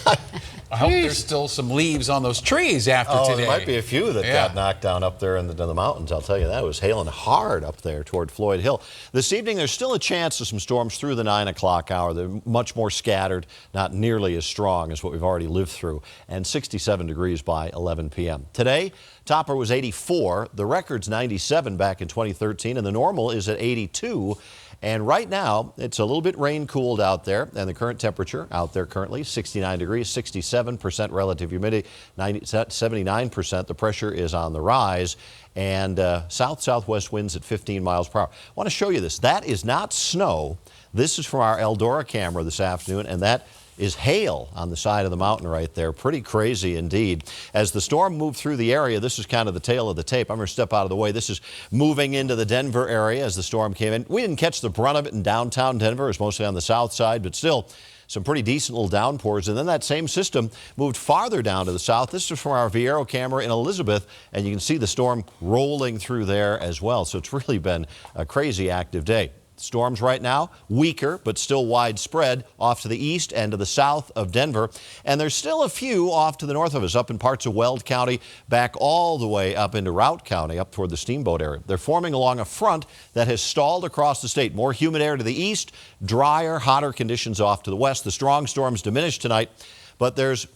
I hope there's still some leaves on those trees after today. There might be a few that got knocked down up there in the mountains. I'll tell you that. It was hailing hard up there toward Floyd Hill. This evening, there's still a chance of some storms through the 9 o'clock hour. They're much more scattered, not nearly as strong as what we've already lived through, and 67 degrees by 11 p.m. Today, topper was 84. The record's 97 back in 2013, and the normal is at 82. And right now, it's a little bit rain-cooled out there, and the current temperature out there currently, 69 degrees, 67% relative humidity, 79%. The pressure is on the rise, and south-southwest winds at 15 miles per hour. I want to show you this. That is not snow. This is from our Eldora camera this afternoon, and that is hail on the side of the mountain right there. Pretty crazy indeed. As the storm moved through the area, this is kind of the tail of the tape. I'm going to step out of the way. This is moving into the Denver area as the storm came in. We didn't catch the brunt of it in downtown Denver. It was mostly on the south side, but still some pretty decent little downpours. And then that same system moved farther down to the south. This is from our Viero camera in Elizabeth, and you can see the storm rolling through there as well. So it's really been a crazy active day. Storms right now, weaker, but still widespread off to the east and to the south of Denver. And there's still a few off to the north of us, up in parts of Weld County, back all the way up into Routt County, up toward the Steamboat area. They're forming along a front that has stalled across the state. More humid air to the east, drier, hotter conditions off to the west. The strong storms diminish tonight, but there's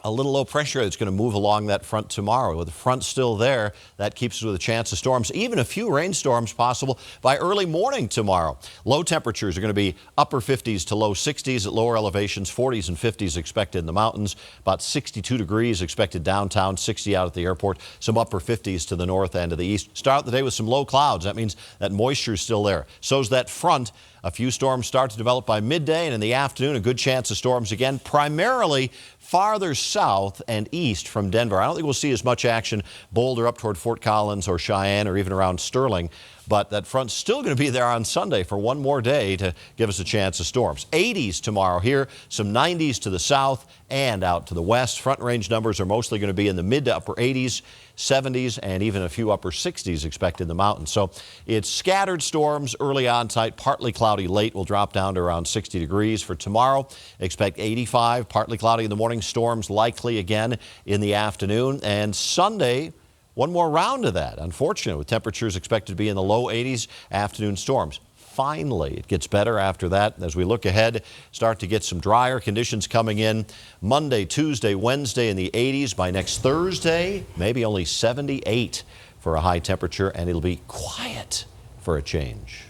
a little low pressure that's going to move along that front tomorrow. With the front still there, that keeps us with a chance of storms, even a few rainstorms possible by early morning tomorrow. Low temperatures are going to be upper 50s to low 60s at lower elevations, 40s and 50s expected in the mountains, about 62 degrees expected downtown, 60 out at the airport, some upper 50s to the north and to the east. Start the day with some low clouds. That means that moisture is still there. So's that front. A few storms start to develop by midday, and in the afternoon, a good chance of storms again, primarily farther south and east from Denver. I don't think we'll see as much action Boulder up toward Fort Collins or Cheyenne or even around Sterling, but that front's still going to be there on Sunday for one more day to give us a chance of storms. 80s tomorrow here, some 90s to the south and out to the west. Front range numbers are mostly going to be in the mid to upper 80s, 70s, and even a few upper 60s expected in the mountains. So it's scattered storms early on tonight, partly cloudy late. Will drop down to around 60 degrees for tomorrow. Expect 85, partly cloudy in the morning, storms likely again in the afternoon. And Sunday, one more round of that, unfortunately, with temperatures expected to be in the low 80s, afternoon storms. Finally, it gets better after that. As we look ahead, start to get some drier conditions coming in Monday, Tuesday, Wednesday in the 80s. By next Thursday, maybe only 78 for a high temperature, and it'll be quiet for a change.